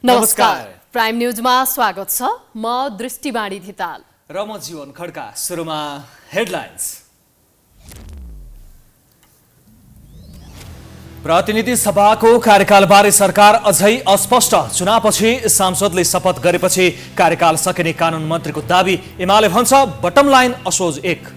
नमस्कार, प्राइम न्यूजमा स्वागत छ। म दृष्टिबाणी धिताल र म जीवन खड्का। सुरुमा हेडलाइन्स। प्रतिनिधि सभाको कार्यकालबारे सरकार अझै अस्पष्ट। चुनावपछि सांसदले शपथ गरेपछि कार्यकाल सकिने कानुन मन्त्रीको दाबी। एमाले भन्छ बटम लाइन असोज 1।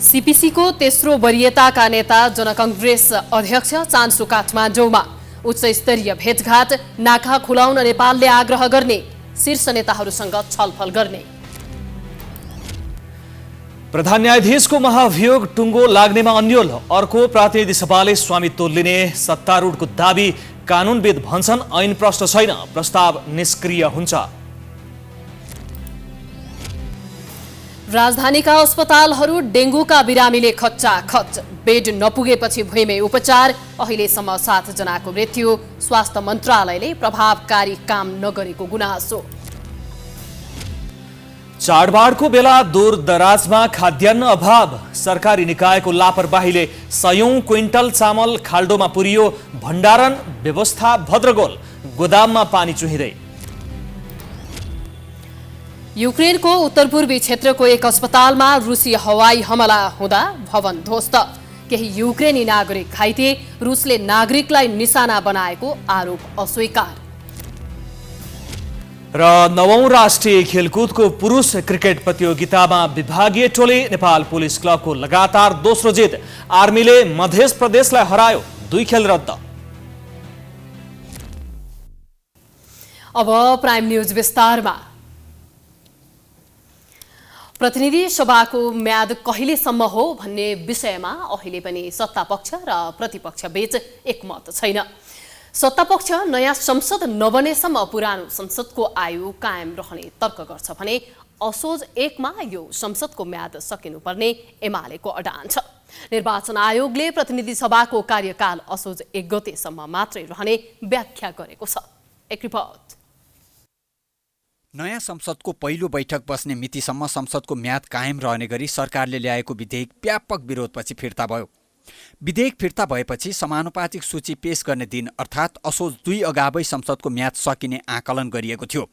सीपीसीको तेस्रो वरियताका नेता जनकङ्ग्रेस अध्यक्ष चान्सु काठमाडौँमा। उच्च स्तरीय भेटघाट, नाका खुलाउन नेपालले आग्रह गर्ने, शीर्ष नेताहरूसँग छलफल गर्ने। प्रधान न्यायाधीशको महाभियोग टुङ्गो लाग्नेमा अन्यल। अर्को प्रतिनिधि सभाले स्वामित्व लिने सत्तारूढको दाबी। कानुनविद भन्छन् ऐन प्रश्न छैन, प्रस्ताव निष्क्रिय हुन्छ। राजधानीका अस्पतालहरू डेङ्गुका बिरामीले खच्चाखच। बेड नपुगेपछि भुइँमै उपचार। अहिलेसम्म 7 जनाको मृत्यु। स्वास्थ्य मन्त्रालयले प्रभावकारी काम नगरेको गुनासो। चाडबाडको बेला दूरदराजमा खाद्यान्न अभाव। सरकारी निकायको लापरवाहीले 100 क्विन्टल चामल खाल्डोमा पुरियो। भण्डारण व्यवस्था भद्रगोल। गोदाममा पानी चुहिँदै। युक्रेनको उत्तरपूर्वी क्षेत्रको एक अस्पतालमा रुसी हवाई हमला हुँदा भवन ध्वस्त। केही युक्रेनी नागरिक घाइते। रुसले नागरिकलाई निशाना बनाएको आरोप अस्वीकार। र 9औं राष्ट्रिय खेलकुदको पुरुष क्रिकेट प्रतियोगितामा विभागीय टोली नेपाल पुलिस क्लबको लगातार दोस्रो जित। आर्मीले मध्य प्रदेशलाई हरायो। 2 खेल रद्द। अब प्राइम न्यूज विस्तारमा। प्रतिनिधि सभाको म्याद कहिलेसम्म हो भन्ने विषयमा अहिले पनि सत्तापक्ष र प्रतिपक्ष बीच एकमत छैन। सत्तापक्ष नयाँ संसद नबनेसम्म पुरानो संसदको आयु कायम रहने तर्क गर्छ भने असोज 1 मा यो संसदको म्याद सकिनुपर्ने एमालेको अडान छ। निर्वाचन आयोगले प्रतिनिधि सभाको कार्यकाल असोज 1 गतेसम्म मात्रै रहने व्याख्या गरेको छ। एक रिपोर्ट। नयाँ संसदको पहिलो बैठक बस्ने मितिसम्म संसदको म्याद कायम रहने गरी सरकारले ल्याएको विधेयक व्यापक विरोधपछि फिर्ता भयो। विधेयक फिर्ता भएपछि समानुपातिक सूची पेश गर्ने दिन अर्थात् असोज 2 अगावै संसदको म्याद सकिने आकलन गरिएको थियो।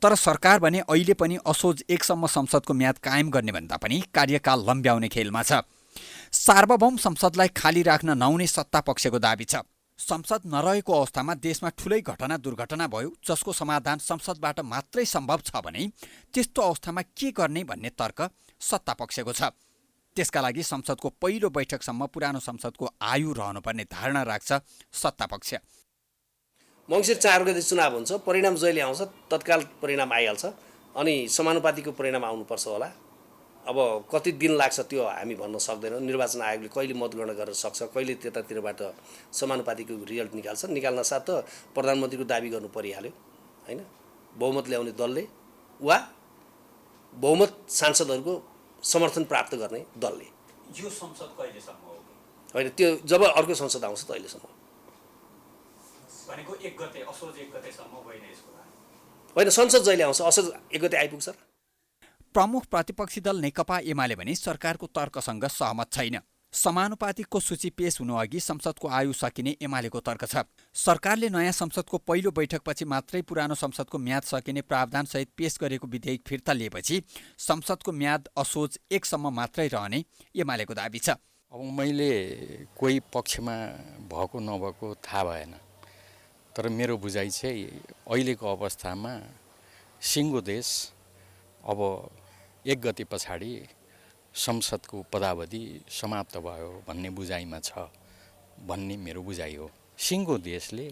तर सरकार भने अहिले पनि असोज 1 सम्म संसदको म्याद कायम गर्ने भन्दा पनि कार्यकाल लम्ब्याउने खेलमा छ। सार्वभौम संसदलाई खाली राख्न नहुने सत्तापक्षको दाबी छ। संसद नरहेको अवस्थामा देशमा ठूलै घटना दुर्घटना भयो जसको समाधान संसदबाट मात्रै सम्भव छ भने त्यस्तो अवस्थामा के गर्ने भन्ने तर्क सत्तापक्षको छ। त्यसका लागि संसदको पहिलो बैठकसम्म पुरानो संसदको आयु रहनुपर्ने धारणा राख्छ सत्तापक्ष। मङ्सिर 4 गते चुनाव हुन्छ, परिणाम जहिले आउँछ तत्काल परिणाम आइहाल्छ अनि समानुपातिको परिणाम आउनुपर्छ होला। अब कति दिन लाग्छ त्यो हामी भन्न सक्दैनौँ। निर्वाचन आयोगले कहिले मतगणना गर्न सक्छ, कहिले त्यतातिरबाट समानुपातिको रिजल्ट निकाल्छ। निकाल्न साथ त प्रधानमन्त्रीको दाबी गर्नु परिहाल्यो हैन, बहुमत ल्याउने दलले वा बहुमत सांसदहरूको समर्थन प्राप्त गर्ने दलले। यो संसद कहिलेसम्म हो? होइन, त्यो जब अर्को संसद आउँछ तहिलेसम्म। भनेको 1 गते असोज 1 गतेसम्म होइन यसको? होइन, संसद जहिले आउँछ असोज 1 गते आइपुग्छ। प्रमुख प्रतिपक्षी दल नेकपा एमाले भने सरकारको तर्कसँग सहमत छैन। समानुपातिकको सूची पेश हुनुअघि संसदको आयु सकिने एमालेको तर्क छ। सरकारले नयाँ संसदको पहिलो बैठकपछि मात्रै पुरानो संसदको म्याद सकिने प्रावधानसहित पेश गरेको विधेयक फिर्ता लिएपछि संसदको म्याद असोज 1 सम्म मात्रै रहने एमालेको दाबी छ। अब मैले कोही पक्षमा भएको नभएको थाहा भएन, तर मेरो बुझाइ चाहिँ अहिलेको अवस्थामा सिङ्गो देश अब 1 गते पछाडि संसदको पदावधि समाप्त भयो भन्ने बुझाइमा छ भन्ने मेरो बुझाइ हो। सिङ्गो देशले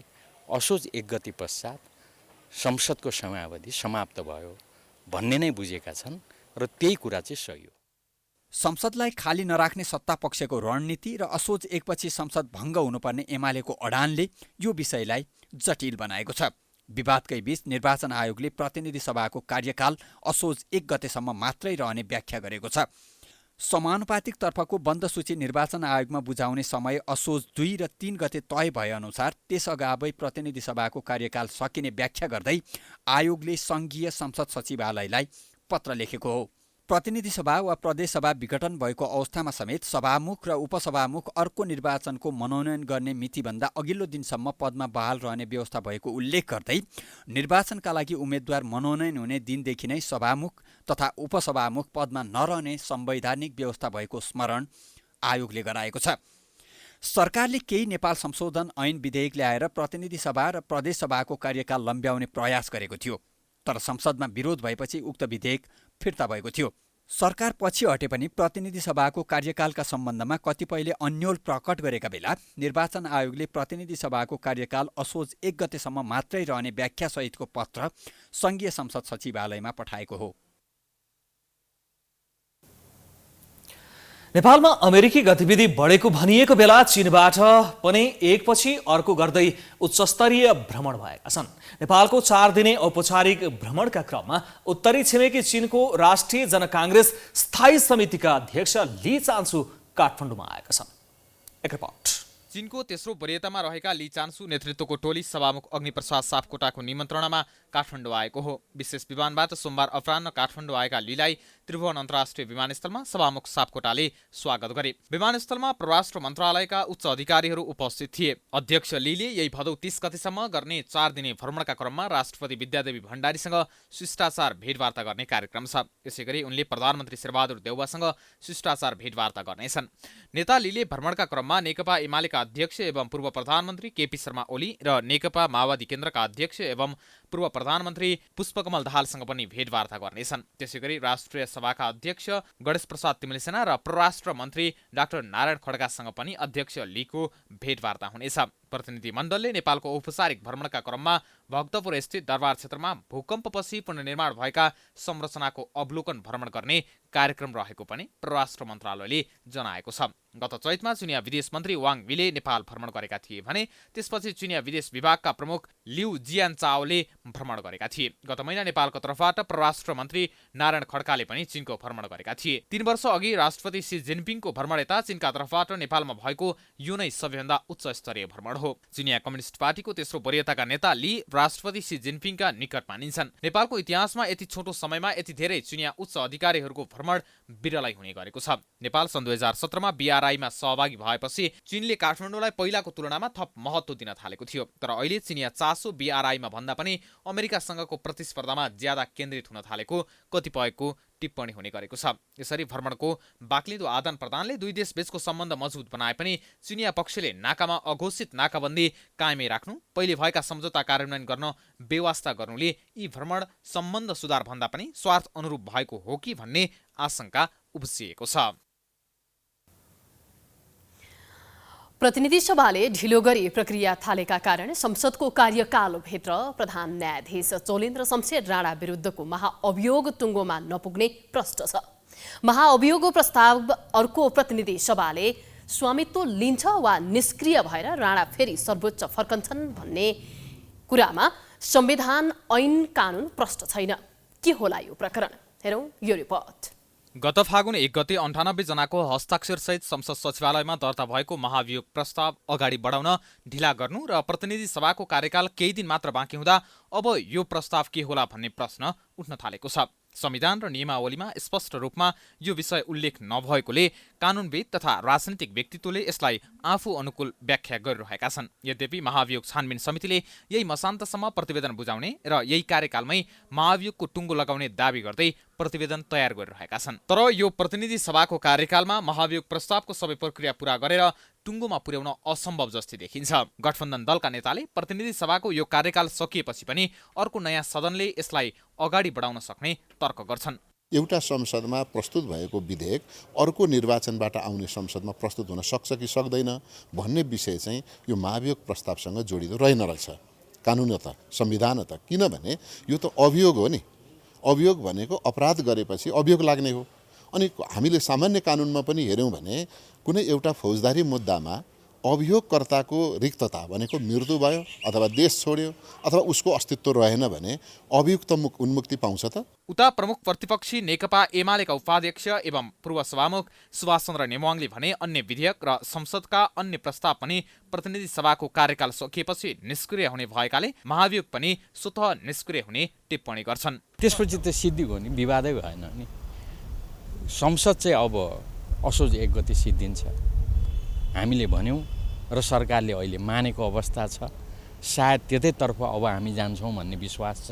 असोज 1 गते पश्चात संसदको समयावधि समाप्त भयो भन्ने नै बुझेका छन् र त्यही कुरा चाहिँ सही हो। संसदलाई खाली नराख्ने सत्तापक्षको रणनीति र असोज 1 पछि संसद भङ्ग हुनुपर्ने एमालेको अडानले यो विषयलाई जटिल बनाएको छ। विवादकै बीच निर्वाचन आयोगले प्रतिनिधि सभाको कार्यकाल असोज 1 गतेसम्म मात्रै रहने व्याख्या गरेको छ। समानुपातिक तर्फको बन्द सूची निर्वाचन आयोगमा बुझाउने समय असोज 2 र 3 गते तय भएअनुसार त्यस अगावै प्रतिनिधि सभाको कार्यकाल सकिने व्याख्या गर्दै आयोगले सङ्घीय संसद सचिवालयलाई पत्र लेखेको हो। प्रतिनिधि सभा वा प्रदेशसभा विघटन भएको अवस्थामा समेत सभामुख र उपसभामुख अर्को निर्वाचनको मनोनयन गर्ने मितिभन्दा अघिल्लो दिनसम्म पदमा बहाल रहने व्यवस्था भएको उल्लेख गर्दै निर्वाचनका लागि उम्मेद्वार मनोनयन हुने दिनदेखि नै सभामुख तथा उपसभामुख पदमा नरहने संवैधानिक व्यवस्था भएको स्मरण आयोगले गराएको छ। सरकारले केही नेपाल संशोधन ऐन विधेयक ल्याएर प्रतिनिधि सभा र प्रदेशसभाको कार्यकाल लम्ब्याउने प्रयास गरेको थियो, तर संसदमा विरोध भएपछि उक्त विधेयक फिर्ता भएको थियो। सरकार पछि हटे पनि प्रतिनिधि सभाको कार्यकालका सम्बन्धमा कतिपयले अन्योल प्रकट गरेका बेला निर्वाचन आयोगले प्रतिनिधि सभाको कार्यकाल असोज 1 गतेसम्म मात्रै रहने व्याख्यासहितको पत्र सङ्घीय संसद सचिवालयमा पठाएको हो। नेपालमा अमेरिकी गतिविधि बढेको भनिएको बेला चीनबाट पनि एकपछि अर्को गर्दै उच्चस्तरीय भ्रमण भएका छन्। नेपालको 4 दिने औपचारिक भ्रमणका क्रममा उत्तरी छिमेकी चीनको राष्ट्रिय जनकाङ्ग्रेस स्थायी समितिका अध्यक्ष ली चान्सु काठमाडौँमा आएका छन्। एक रिपोर्ट। चीनको तेस्रो वरीयतामा रहेका ली चान्सु नेतृत्वको टोली सभामुख अग्निप्रसाद सापकोटाको निमन्त्रणामा काठमाडौँ आएको हो। विशेष विमानबाट सोमबार अपराह्न काठमाडौँ आएका लीलाई त्रिभुवन अन्तर्राष्ट्रिय विमानस्थलमा सभामुख सापकोटाले स्वागत गरे। विमानस्थलमा परराष्ट्र मन्त्रालयका उच्च अधिकारीहरू उपस्थित थिए। अध्यक्ष लीले यही भदौ 30 गतेसम्म गर्ने 4 दिने भ्रमणका क्रममा राष्ट्रपति विद्यादेवी भण्डारीसँग शिष्टाचार भेटवार्ता गर्ने कार्यक्रम छ। यसैगरी उनले प्रधानमन्त्री शेरबहादुर देउवासँग शिष्टाचार भेटवार्ता गर्नेछन्। नेता लीले भ्रमणका क्रममा नेकपा एमालेका अध्यक्ष एवं पूर्व प्रधानमन्त्री केपी शर्मा ओली र नेकपा माओवादी केन्द्रका अध्यक्ष एवं पूर्व प्रधानमन्त्री पुष्पकमल दाहालसँग पनि भेटवार्ता गर्नेछन्। त्यसैगरी राष्ट्रिय सभाका अध्यक्ष गणेश प्रसाद तिमलेसेना र परराष्ट्र मन्त्री डाक्टर नारायण खड्गासँग पनि अध्यक्ष लीको भेटवार्ता हुनेछ। प्रतिनिधि मण्डलले नेपालको औपचारिक भ्रमणका क्रममा भक्तपुर स्थित दरबार क्षेत्रमा भूकम्पपछि पुनर्निर्माण भएका संरचनाको अवलोकन भ्रमण गर्ने कार्यक्रम रहेको पनि परराष्ट्र मन्त्रालयले जनाएको छ। गत चैतमा चीनिया विदेश मन्त्री वाङ वीले नेपाल भ्रमण गरेका थिए भने त्यसपछि चीनिया विदेश विभागका प्रमुख लिउ जियानचाओले भ्रमण गरेका थिए। गत महिना नेपालको तर्फबाट परराष्ट्र मन्त्री नारायण खड्काले पनि चीनको भ्रमण गरेका थिए। 3 वर्ष अघि राष्ट्रपति सी जिनपिङको भ्रमण यता चीनका तर्फबाट नेपालमा भएको यो नै सबैभन्दा उच्च स्तरीय भ्रमण हो। चीनिया कम्युनिस्ट पार्टीको तेस्रो वरीयताका नेता ली राष्ट्रपति सी जिनपिङका निकट मानिन्छन्। नेपालको इतिहासमा यति छोटो समयमा यति धेरै चीनिया उच्च अधिकारीहरूको भ्रमण बिरलै हुने गरेको छ। नेपाल सन् 2017 मा बीआरआईमा सहभागी भएपछि चीनले काठमाडौँलाई पहिलाको तुलनामा थप महत्त्व दिन थालेको थियो। तर अहिले चीनिया चासो बीआरआईमा भन्दा पनि अमेरिकासँगको प्रतिस्पर्धामा ज्यादा केन्द्रित हुन थालेको कतिपयको टिप्पणी हुने गरेको छ। यसरी भ्रमणको बाक्लिदो आदान प्रदानले दुई देश बीचको सम्बन्ध मजबुत बनाए पनि चीनिया पक्षले नाकामा अघोषित नाकाबन्दी कायमै राख्नु, पहिले भएका सम्झौता कार्यान्वयन गर्न बेवास्ता गर्नुले यी भ्रमण सम्बन्ध सुधार भन्दा पनि स्वार्थ अनुरूप भएको हो कि भन्ने आशंका उब्जिएको छ। प्रतिनिधि सभाले ढिलो गरी प्रक्रिया थालेका कारण संसदको कार्यकालभित्र प्रधान न्यायाधीश चोलेन्द्र शमशेर राणा विरुद्धको महाअभियोग टुङ्गोमा नपुग्ने प्रश्न छ। महाअभियोग प्रस्ताव अर्को प्रतिनिधि सभाले स्वामित्व लिन्छ वा निष्क्रिय भएर राणा फेरि सर्वोच्च फर्कन्छन् भन्ने कुरामा संविधान ऐन कानुन प्रष्ट छैन। के होला यो प्रकरण? हेरौँ यो रिपोर्ट। गत फागुन 1 गते 98 जनाको हस्ताक्षरसहित संसद सचिवालयमा दर्ता भएको महाभियोग प्रस्ताव अगाडि बढाउन ढिला गर्नु र प्रतिनिधि सभाको कार्यकाल केही दिन मात्र बाँकी हुँदा अब यो प्रस्ताव के होला भन्ने प्रश्न उठ्न थालेको छ। संविधान र नियमावलीमा स्पष्ट रूपमा यो विषय उल्लेख नभएकोले कानुनविद तथा राजनीतिक व्यक्तित्वले यसलाई आफू अनुकूल व्याख्या गरिरहेका छन्। यद्यपि महाभियोग छानबिन समितिले यही मसान्तसम्म प्रतिवेदन बुझाउने र यही कार्यकालमै महाभियोगको टुङ्गो लगाउने दावी गर्दै प्रतिवेदन तयार गरिरहेका छन्। तर यो प्रतिनिधि सभाको कार्यकालमा महाभियोग प्रस्तावको सबै प्रक्रिया पूरा गरेर टुङ्गोमा पुर्याउन असम्भव जस्तै देखिन्छ। गठबन्धन दलका नेताले प्रतिनिधि सभाको यो कार्यकाल सकिएपछि पनि अर्को नयाँ सदनले यसलाई अगाडि बढाउन सक्ने तर्क गर्छन्। एउटा संसदमा प्रस्तुत भएको विधेयक अर्को निर्वाचनबाट आउने संसदमा प्रस्तुत हुन सक्छ कि सक्दैन भन्ने विषय चाहिँ यो महाभियोग प्रस्तावसँग जोडिँदो रहेन रहेछ। कानुनत संविधानत, किनभने यो त अभियोग हो नि। अभियोग भनेको अपराध गरेपछि अभियोग लाग्ने हो। अनि हामीले सामान्य कानुनमा पनि हेऱ्यौँ भने कुनै एउटा फौजदारी मुद्दामा अभियोगकर्ताको रिक्तता भनेको मृत्यु भयो अथवा देश छोड्यो अथवा उसको अस्तित्व रहेन भने अभियुक्त उन्मुक्ति पाउँछ त। उता प्रमुख प्रतिपक्षी नेकपा एमालेका उपाध्यक्ष एवं पूर्व सभामुख सुभाष चन्द्र नेवाङले भने अन्य विधेयक र संसदका अन्य प्रस्ताव पनि प्रतिनिधि सभाको कार्यकाल सकिएपछि निष्क्रिय हुने भएकाले महाभियोग पनि स्वतः निष्क्रिय हुने टिप्पणी गर्छन्। त्यसपछि त सिद्धि हो नि, विवादै भएन नि। संसद चाहिँ अब असोज 1 गते सिद्धिन्छ हामीले भन्यौँ र सरकारले अहिले मानेको अवस्था छ। सायद त्यतैतर्फ अब हामी जान्छौँ भन्ने विश्वास छ।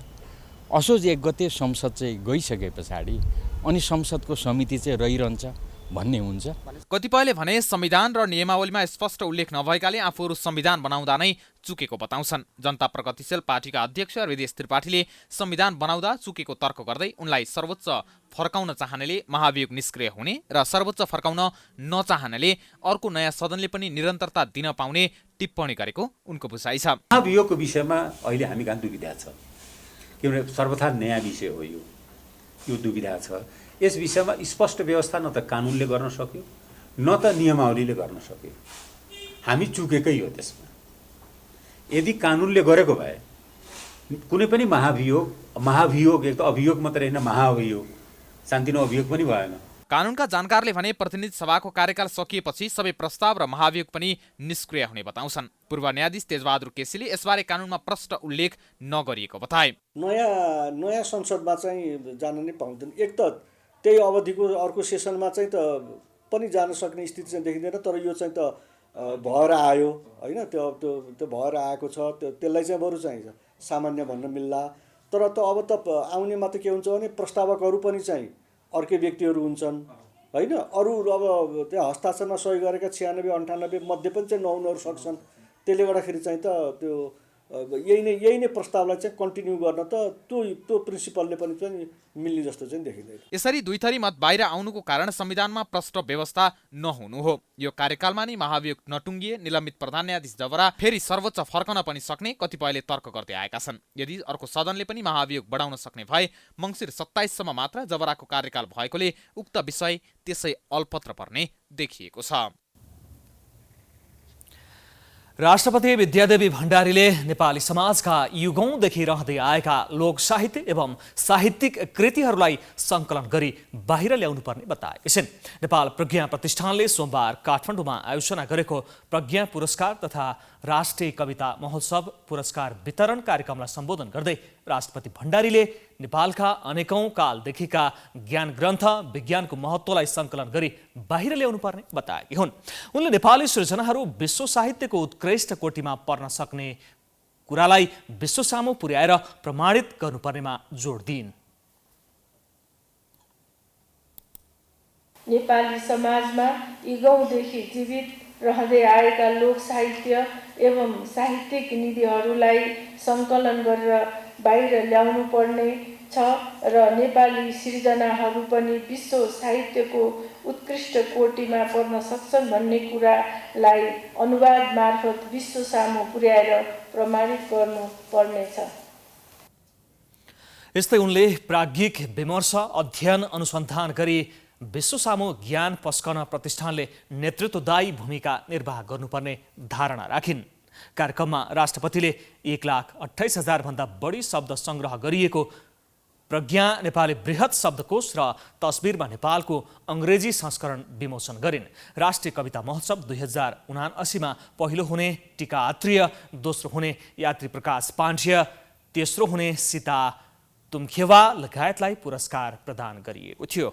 असोज 1 गते संसद चाहिँ गइसके पछाडि अनि संसदको समिति चाहिँ रहिरहन्छ भन्ने हुन्छ। कतिपयले भने संविधान र नियमावलीमा स्पष्ट उल्लेख नभएकाले आफूहरू संविधान बनाउँदा नै चुकेको बताउँछन्। जनता प्रगतिशील पार्टीका अध्यक्ष हृदय त्रिपाठीले संविधान बनाउँदा चुकेको तर्क गर्दै उनलाई सर्वोच्च फर्काउन चाहनेले महाभियोग निष्क्रिय हुने र सर्वोच्च फर्काउन नचाहनेले अर्को नयाँ सदनले पनि निरन्तरता दिन पाउने टिप्पणी गरेको उनको भुसाइ छ। महाभियोगको विषयमा अहिले हामी कहाँ दुविधा छ, किनभने सर्वथा नयाँ विषय हो यो दुविधा छ। यस विषयमा स्पष्ट व्यवस्था न त कानुनले गर्न सक्यो न त नियमावलीले गर्न सक्यो। हामी चुकेकै हो त्यसमा। यदि कानुनले गरेको भए कुनै पनि महाभियोग एक त अभियोग मात्रै होइन, महाअभियोग शान्तिनो अभियोग पनि भएन। कानुनका जानकारले भने प्रतिनिधि सभाको कार्यकाल सकिएपछि सबै प्रस्ताव र महाभियोग पनि निष्क्रिय हुने बताउँछन्। पूर्व न्यायाधीश तेजबहादुर केसीले यसबारे कानुनमा प्रष्ट उल्लेख नगरिएको बताए। नयाँ संसदमा चाहिँ जान नै पाउँदैन। एक त त्यही अवधिको अर्को सेसनमा चाहिँ त पनि जान सक्ने स्थिति चाहिँ देखिँदैन। तर यो चाहिँ त भएर आयो होइन, त्यो भएर आएको छ। त्यसलाई चाहिँ बरु चाहिँ सामान्य भन्न मिल्ला। तर त अब त आउनेमा त के हुन्छ भने प्रस्तावकहरू पनि चाहिँ अर्कै व्यक्तिहरू हुन्छन् होइन। अरू अब त्यहाँ हस्ताक्षरमा सही गरेका 96-98 मध्ये पनि चाहिँ नहुनहरू सक्छन्। त्यसले गर्दाखेरि चाहिँ त त्यो यही नै प्रस्तावलाई चाहिँ कन्टिन्यू गर्न त त्यो प्रिन्सिपलले पनि चाहिँ मिल्ने जस्तो चाहिँ देखिँदैन। यसरी दुई थरी मत बाहिर आउनुको कारण संविधानमा प्रष्ट व्यवस्था नहुनु हो। यो कार्यकालमा नै महाभियोग नटुङ्गिए निलम्बित प्रधान न्यायाधीश जबरा फेरि सर्वोच्च फर्कन पनि सक्ने कतिपयले तर्क गर्दै आएका छन्। यदि अर्को सदनले पनि महाभियोग बढाउन सक्ने भए मङ्सिर 27 सम्म मात्र जबराको कार्यकाल भएकोले उक्त विषय त्यसै अल्पत्र पर्ने देखिएको छ। राष्ट्रपति विद्यादेवी भण्डारीले नेपाली समाजका युगौंदेखि रहँदै आएका लोक साहित्य एवं साहित्यिक कृतिहरूलाई सङ्कलन गरी बाहिर ल्याउनुपर्ने बताएकी छिन्। नेपाल प्रज्ञा प्रतिष्ठानले सोमबार काठमाडौँमा आयोजना गरेको प्रज्ञा पुरस्कार तथा राष्ट्रिय कविता महोत्सव पुरस्कार वितरण कार्यक्रमलाई सम्बोधन गर्दै राष्ट्रपति भण्डारीले नेपालका अनेकौं कालदेखिका ज्ञान ग्रन्थ विज्ञानको महत्त्वलाई सङ्कलन गरी बाहिर ल्याउनुपर्ने बताएकी हुन्। उनले नेपाली सृजनाहरू विश्व साहित्यको उत्कृष्ट कोटीमा पर्न सक्ने कुरालाई विश्वसामु पुर्याएर प्रमाणित गर्नुपर्नेमा जोड दिइन्। नेपाली समाजमा युगौंदेखि जीवित रहँदै आएका लोक साहित्य एवं साहित्यिक निधिहरूलाई सङ्कलन गरेर बाहिर ल्याउनु पर्ने छ र नेपाली सिर्जनाहरू पनि विश्व साहित्यको उत्कृष्ट कोटीमा पर्न सक्छन् भन्ने कुरालाई अनुवाद मार्फत विश्व सामु पुर्याएर प्रमाणित गर्नु पर्नेछ। यस्तै उनले प्राज्ञिक विमर्श अध्ययन अनुसन्धान गरी विश्वसामु ज्ञान पस्कन प्रतिष्ठानले नेतृत्वदायी भूमिका निर्वाह गर्नुपर्ने धारणा राखिन्। कार्यक्रममा राष्ट्रपतिले 1,28,000 भन्दा बढी शब्द संग्रह गरिएको प्रज्ञा नेपाली बृहत शब्दकोश र तस्बिरमा नेपालको अङ्ग्रेजी संस्करण विमोचन गरिन्। राष्ट्रिय कविता महोत्सव 2079 पहिलो हुने टीका आत्रेय, दोस्रो हुने यात्री प्रकाश पाण्ड्य, तेस्रो हुने सीता तुमखेवा लगायतलाई पुरस्कार प्रदान गरिएको थियो।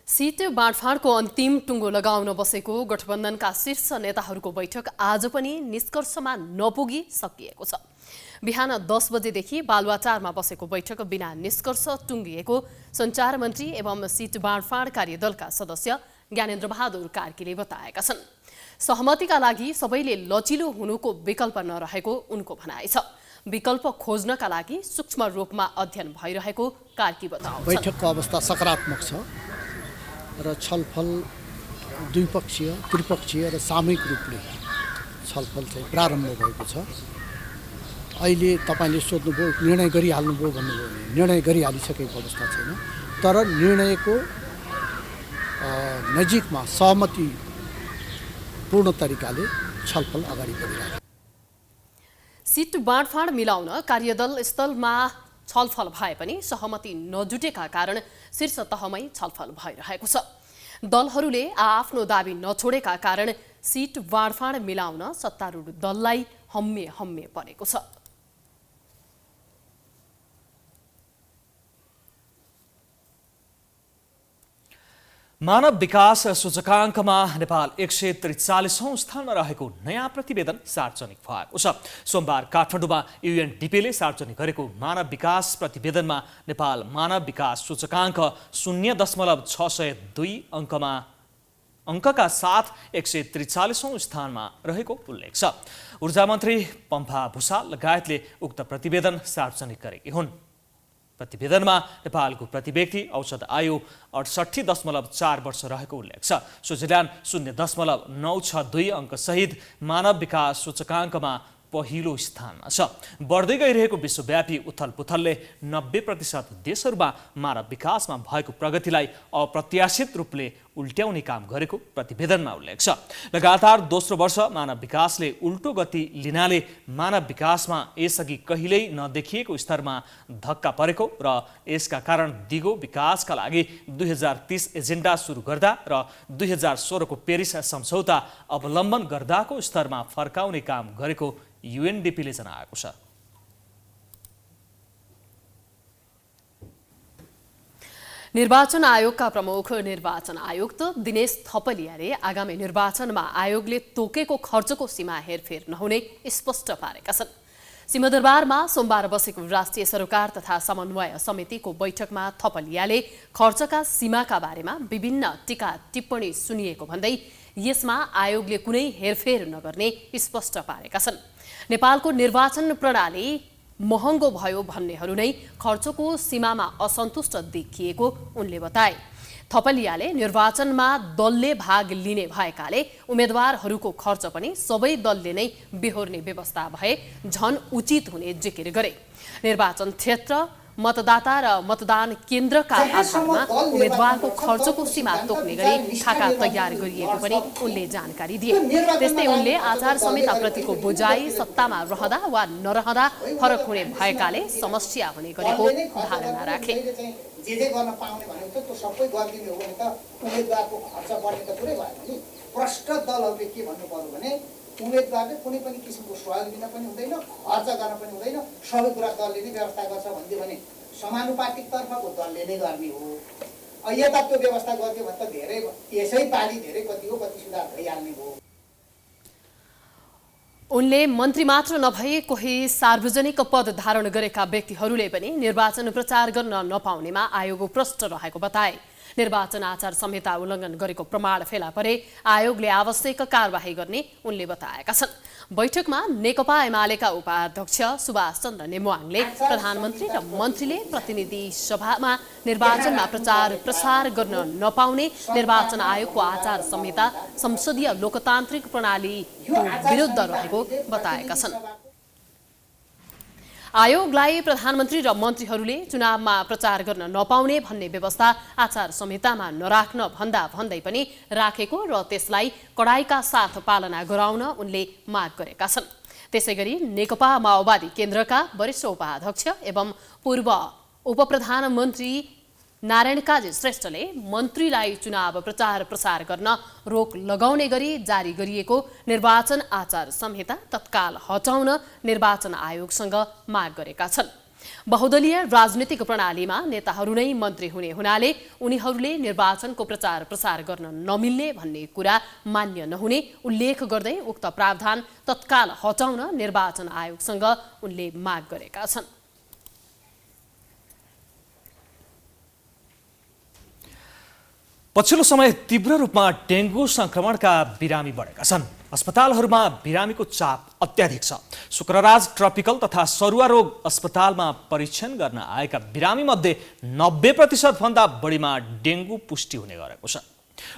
सीट बाँडफाँडको अन्तिम टुङ्गो लगाउन बसेको गठबन्धनका शीर्ष नेताहरूको बैठक आज पनि निष्कर्षमा नपुगी सकिएको छ। बिहान 10 बजेदेखि बालुवाटारमा बसेको बैठक बिना निष्कर्ष टुङ्गिएको सञ्चार मन्त्री एवं सीट बाँडफाँड कार्यदलका सदस्य ज्ञानेन्द्र बहादुर कार्कीले बताएका छन्। सहमतिका लागि सबैले लचिलो हुनुको विकल्प नरहेको उनको भनाइ छ। विकल्प खोज्नका लागि सूक्ष्म रूपमा अध्ययन भइरहेको कार्की बताउँछन्। बैठकको अवस्था सकारात्मक छ र छलफल द्विपक्षीय, त्रिपक्षीय र सामूहिक रूपले छलफल चाहिँ प्रारम्भ भएको छ। अहिले तपाईँले सोध्नुभयो निर्णय गरिहाल्नुभयो भन्नुभयो भने निर्णय गरिहालिसकेको अवस्था छैन, तर निर्णयको नजिकमा सहमतिपूर्ण तरिकाले छलफल अगाडि बढिरहेको छ। सीट बाँडफाँड मिलाउन कार्यदल स्थलमा छलफल भए पनि सहमति नजुटेका कारण शीर्ष तहमै छलफल भइरहेको छ। दलहरूले आफ्नो दाबी नछोडेका कारण सीट बाँडफाँड मिलाउन सत्तारूढ दललाई हम्मे परेको छ। मानव विकास सूचकाङ्कमा नेपाल 143औं स्थानमा रहेको नयाँ प्रतिवेदन सार्वजनिक भएको छ। सोमबार काठमाडौँमा UNDP ले सार्वजनिक गरेको मानव विकास प्रतिवेदनमा नेपाल मानव विकास सूचकाङ्क 0.602 अङ्कका साथ 143औं स्थानमा रहेको उल्लेख छ। ऊर्जा मन्त्री पम्फा भुसाल लगायतले उक्त प्रतिवेदन सार्वजनिक गरेकी हुन्। प्रतिवेदनमा नेपालको प्रति व्यक्ति औसत आयु 68.4 वर्ष रहेको उल्लेख छ। स्विजरल्यान्ड 0.962 अङ्कसहित मानव विकास सूचकाङ्कमा पहिलो स्थानमा छ। बढ्दै गइरहेको विश्वव्यापी उथलपुथलले 90% देशहरूमा मानव विकासमा भएको प्रगतिलाई अप्रत्याशित रूपले उल्ट्याउने काम गरेको प्रतिवेदनमा उल्लेख छ। लगातार दोस्रो वर्ष मानव विकासले उल्टो गति लिनाले मानव विकासमा यसअघि कहिल्यै नदेखिएको स्तरमा धक्का परेको र यसका कारण दिगो विकासका लागि 2030 एजेन्डा सुरु गर्दा र 2016 को पेरिस सम्झौता अवलम्बन गर्दाको स्तरमा फर्काउने काम गरेको UNDP ले जनाएको छ। निर्वाचन आयोगका प्रमुख निर्वाचन आयुक्त दिनेश थपलियाले आगामी निर्वाचनमा आयोगले तोकेको खर्चको सीमा हेरफेर नहुने स्पष्ट पारेका छन्। सिंहदरबारमा सोमबार बसेको राष्ट्रिय सरोकार तथा समन्वय समितिको बैठकमा थपलियाले खर्चका सीमाका बारेमा विभिन्न टीका टिप्पणी सुनिएको भन्दै यसमा आयोगले कुनै हेरफेर नगर्ने स्पष्ट पारेका छन्। नेपालको निर्वाचन प्रणाली महँगो भयो भन्नेहरू नै खर्चको सीमामा असन्तुष्ट देखिएको उनले बताए। थपलियाले निर्वाचनमा दलले भाग लिने भएकाले उम्मेदवारहरूको खर्च पनि सबै दलले नै बेहोर्ने व्यवस्था भए झन उचित हुने जिकिर गरे। निर्वाचन क्षेत्र मतदाता र मतदान केन्द्रका आधारमा उम्मेदवारको खर्चको सीमा तोक्ने गरी खाका तयार गरिएको पनि उनले जानकारी दिए। त्यस्तै उनले आचार संहिताप्रतिको बुझाइ सत्तामा रहँदा वा नरहँदा फरक हुने भएकाले समस्या हुने गरेको धारणा राखे। जे गर्न पाउने भनेको त्यो सबै गरिदिने हो भने त उम्मेदवारको खर्च बढ्ने त कुरै भएन नि। भ्रष्ट दलहरूले के भन्नु पर्यो भने उम्मेदवारले कुनै पनि किसिमको सहयोग दिन पनि हुँदैन, खर्च गर्न पनि हुँदैन, सबै कुरा दलले नै व्यवस्था गर्छ भनिदियो भने समानुपातिक तर्फको दलले नै गर्ने हो। यता त्यो व्यवस्था गरिदियो भने त धेरै यसै पालि धेरै कति हो कति सुधार भइहाल्ने हो। उनले मन्त्री मात्र नभए कोही सार्वजनिक पद धारण गरेका व्यक्तिहरूले पनि निर्वाचन प्रचार गर्न नपाउनेमा आयोग प्रष्ट रहेको बताए। निर्वाचन आचार संहिता उल्लङ्घन गरेको प्रमाण फेला परे आयोगले आवश्यक कारबाही गर्ने उनले बताएका छन्। बैठकमा नेकपा एमालेका उपाध्यक्ष सुभाष चन्द्र नेमुवाङले प्रधानमन्त्री र मन्त्रीले प्रतिनिधि सभामा निर्वाचनमा प्रचार प्रसार गर्न नपाउने निर्वाचन आयोगको आचार संहिता संसदीय लोकतान्त्रिक प्रणालीको विरुद्ध रहेको बताएका छन्। आयोगलाई प्रधानमन्त्री र मन्त्रीहरूले चुनावमा प्रचार गर्न नपाउने भन्ने व्यवस्था आचार संहितामा नराख्न भन्दै पनि राखेको र त्यसलाई कडाइका साथ पालना गराउन उनले माग गरेका छन्। त्यसैगरी नेकपा माओवादी केन्द्रका वरिष्ठ उपाध्यक्ष एवं पूर्व उपप्रधानमन्त्री नारायण काजी श्रेष्ठले मन्त्रीलाई चुनाव प्रचार प्रसार गर्न रोक लगाउने गरी जारी गरिएको निर्वाचन आचार संहिता तत्काल हटाउन निर्वाचन आयोगसँग माग गरेका छन्। बहुदलीय राजनीतिक प्रणालीमा नेताहरू नै मन्त्री हुने हुनाले उनीहरूले निर्वाचनको प्रचार प्रसार गर्न नमिल्ने भन्ने कुरा मान्य नहुने उल्लेख गर्दै उक्त प्रावधान तत्काल हटाउन निर्वाचन आयोगसँग उनले माग गरेका छन्। पछिल्लो समय तीव्र रूपमा डेङ्गु संक्रमणका बिरामी बढेका छन्। अस्पतालहरूमा बिरामीको चाप अत्याधिक छ। शुक्रराज ट्रपिकल तथा सरुवा रोग अस्पतालमा परीक्षण गर्न आएका बिरामीमध्ये 90% भन्दा बढीमा डेङ्गु पुष्टि हुने गरेको छ।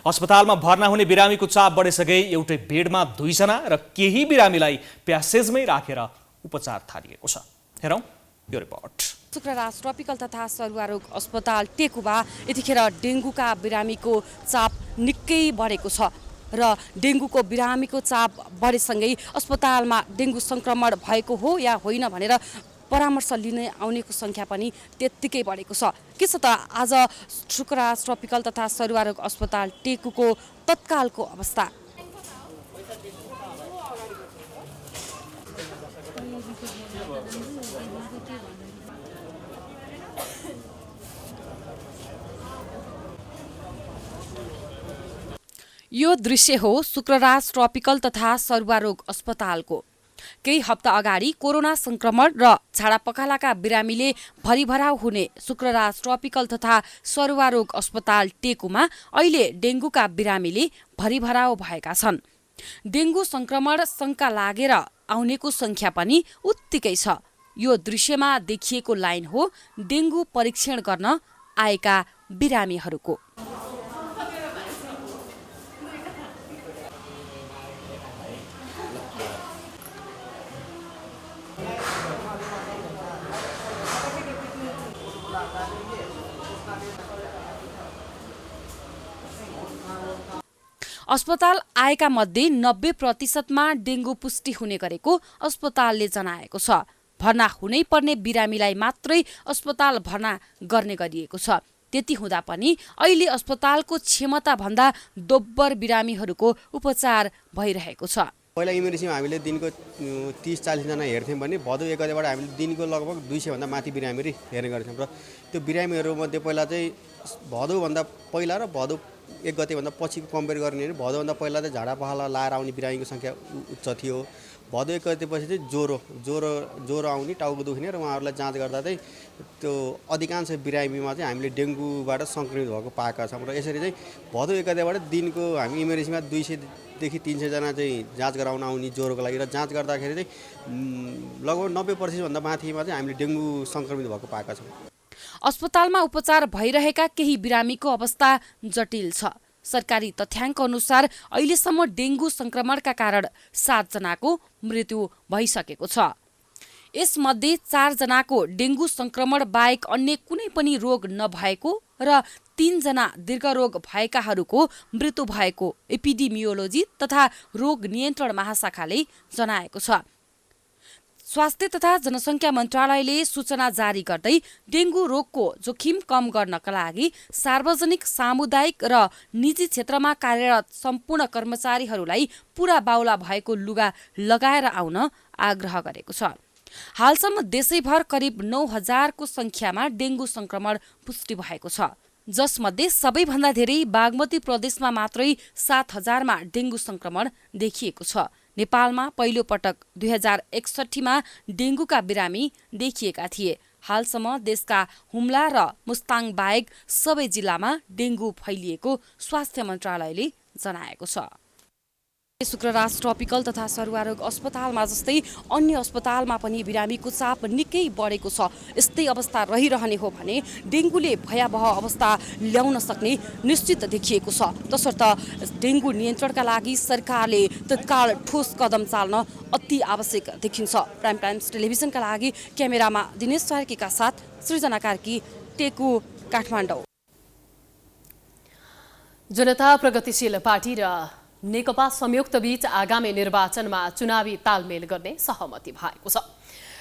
अस्पतालमा भर्ना हुने बिरामीको चाप बढिसके एउटै बेडमा 2 जना र केही बिरामीलाई प्यासेजमै राखेर उपचार थालिएको छ। हेरौँ यो रिपोर्ट। शुक्रराज ट्रपिकल तथा सरुवा रोग अस्पताल टेकुवा यतिखेर डेङ्गुका बिरामीको चाप निकै बढेको छ र डेङ्गुको बिरामीको चाप बढेसँगै अस्पतालमा डेङ्गु संक्रमण भएको हो या होइन भनेर परामर्श लिने आउनेको सङ्ख्या पनि त्यत्तिकै बढेको छ। के छ त आज शुक्रराज ट्रपिकल तथा सरुवा रोग अस्पताल टेकुको तत्कालको अवस्था। यो दृश्य हो शुक्रराज ट्रपिकल तथा सरुवा रोग अस्पतालको। केही हप्ता अगाडि कोरोना संक्रमण र झाडापखालाका बिरामीले भरिभराउ हुने शुक्रराज ट्रपिकल तथा सरुवा रोग अस्पताल टेकुमा अहिले डेङ्गुका बिरामीले भरिभराउ भएका छन्। डेङ्गु संक्रमण शंका लागेर आउनेको संख्या पनि उत्तिकै छ। यो दृश्यमा देखिएको लाइन हो डेङ्गु परीक्षण गर्न आएका बिरामीहरूको। अस्पताल आएका मध्ये 90% डेङ्गु पुष्टि हुने गरेको अस्पतालले जनाएको छ। भर्ना हुनै पर्ने बिरामीलाई मात्रै अस्पताल भर्ना गर्ने गरिएको छ। त्यति हुँदा पनि अहिले अस्पतालको क्षमता भन्दा दोब्बर बिरामीहरूको उपचार भइरहेको छ। पहिला इमर्जेन्सीमा हामीले दिनको 30-40 जना हेर्थ्यौँ भने भदौ 1 गतेबाट हामीले दिनको लगभग 200 भन्दा माथि बिरामीहरू हेर्ने गर्थ्यौँ। र त्यो बिरामीहरूमध्ये पहिला चाहिँ भदौभन्दा पहिला र भदौ 1 गतेभन्दा पछिको कम्पेयर गर्ने भने भदौभन्दा पहिला चाहिँ झाडापखाला लाएर आउने बिरामीको सङ्ख्या उच्च थियो। भदौ 1 गतेपछि चाहिँ ज्वरो आउने, टाउको दुख्ने र उहाँहरूलाई जाँच गर्दा चाहिँ त्यो अधिकांश बिरामीमा चाहिँ हामीले डेङ्गुबाट सङ्क्रमित भएको पाएका छौँ। र यसरी चाहिँ भदौ 1 गतेबाट दिनको हामी इमर्जेन्सीमा 200 देखि 300 जना चाहिँ जाँच गराउन आउने ज्वरोको लागि, र जाँच गर्दाखेरि चाहिँ लगभग 90% भन्दा माथिमा चाहिँ हामीले डेङ्गु सङ्क्रमित भएको पाएका छौँ। अस्पतालमा उपचार भइरहेका केही बिरामीको अवस्था जटिल छ। सरकारी तथ्याङ्क अनुसार अहिलेसम्म डेङ्गु संक्रमणका कारण 7 जनाको मृत्यु भइसकेको छ। यसमध्ये 4 जनाको डेङ्गु संक्रमण बाहेक अन्य कुनै पनि रोग नभएको र 3 जना दीर्घरोग भएकाहरूको मृत्यु भएको एपिडेमियोलोजी तथा रोग नियन्त्रण महाशाखाले जनाएको छ। स्वास्थ्य तथा जनसङ्ख्या मन्त्रालयले सूचना जारी गर्दै डेङ्गु रोगको जोखिम कम गर्नका लागि सार्वजनिक, सामुदायिक र निजी क्षेत्रमा कार्यरत सम्पूर्ण कर्मचारीहरूलाई पूरा बाउला भएको लुगा लगाएर आउन आग्रह गरेको छ। हालसम्म देशैभर करिब 9000 को संख्यामा डेङ्गु संक्रमण पुष्टि भएको छ, जसमध्ये सबैभन्दा धेरै बागमती प्रदेशमा मात्रै 7000 मा डेङ्गु संक्रमण देखिएको छ। नेपालमा पहिलो पटक 2061 मा डेङ्गुका बिरामी देखिएका थिए। हालसम्म देशका हुम्ला र मुस्ताङ बाहेक सबै जिल्लामा डेङ्गु फैलिएको स्वास्थ्य मन्त्रालयले जनाएको छ। शुक्रराज ट्रपिकल तथा सरुवा रोग अस्पतालमा जस्तै अन्य अस्पतालमा पनि बिरामीको चाप निकै बढेको छ। यस्तै अवस्था रहिरहने हो भने डेङ्गुले भयावह अवस्था ल्याउन सक्ने निश्चित देखिएको छ। तसर्थ डेङ्गु नियन्त्रणका लागि सरकारले तत्काल ठोस कदम चाल्न अति आवश्यक देखिन्छ। प्राइम टाइम्स टेलिभिजनका लागि क्यामेरामा दिनेश सार्कीका साथ सृजना कार्की, टेकु, काठमाडौँ। जनता प्रगतिशील पार्टी र नेकपा संयुक्त बीच आगामी निर्वाचनमा चुनावी तालमेल गर्ने सहमति भएको छ।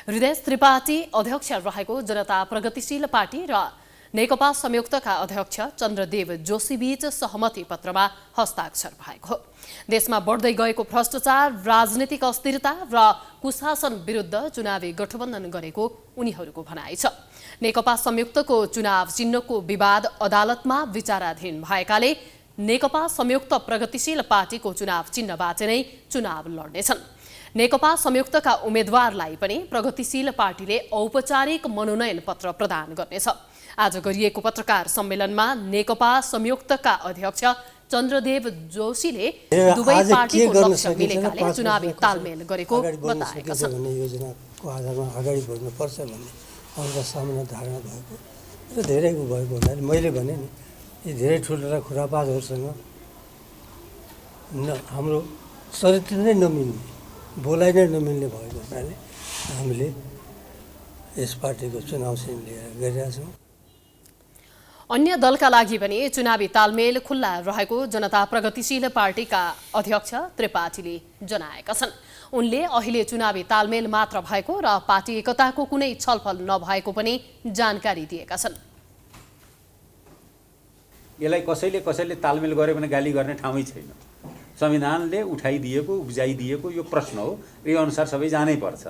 हृदय त्रिपाठी अध्यक्ष रहेको जनता प्रगतिशील पार्टी र नेकपा संयुक्तका अध्यक्ष चन्द्रदेव जोशी बीच सहमति पत्रमा हस्ताक्षर भएको हो। देशमा बढ्दै गएको भ्रष्टाचार, राजनीतिक अस्थिरता र कुशासन विरुद्ध चुनावी गठबन्धन गरेको उनीहरूको भनाइ छ। नेकपा संयुक्तको चुनाव चिन्हको विवाद अदालतमा विचाराधीन भएकाले नेकपा संयुक्त प्रगतिशील पार्टीको चुनाव चिन्हबाट नै चुनाव लड्नेछन्। नेकपा संयुक्तका उम्मेद्वारलाई पनि प्रगतिशील पार्टीले औपचारिक मनोनयन पत्र प्रदान गर्नेछ। आज गरिएको पत्रकार सम्मेलनमा नेकपा संयुक्तका अध्यक्ष चन्द्रदेव जोशीले दुवै पार्टीको लक्ष्य मिलेकाले चुनावी तालमेल गरेको बताएका छन्। योजनाको आधारमा अगाडि बढ्नुपर्छ भन्ने अरूका सामान्य धारणा भएको र धेरै भएको हुनाले मैले भने नि यी धेरै ठुल्ठुला खुरापातहरूसँग हाम्रो चरित्र नै नमिल्ने, बोलाइ नै नमिल्ने भएको हुनाले हामीले यस पार्टीको चुनाव चाहिँ लिएर गरिरहेका छौँ। अन्य दलका लागि पनि चुनावी तालमेल खुल्ला रहेको जनता प्रगतिशील पार्टीका अध्यक्ष त्रिपाठीले जनाएका छन्। उनले अहिले चुनावी तालमेल मात्र भएको र पार्टी एकताको कुनै छलफल नभएको पनि जानकारी दिएका छन्। यसलाई कसैले तालमेल गर्यो भने गाली गर्ने ठाउँै छैन। संविधानले उठाइदिएको, उब्जाइदिएको यो प्रश्न हो र यो अनुसार सबै जानै पर्छ।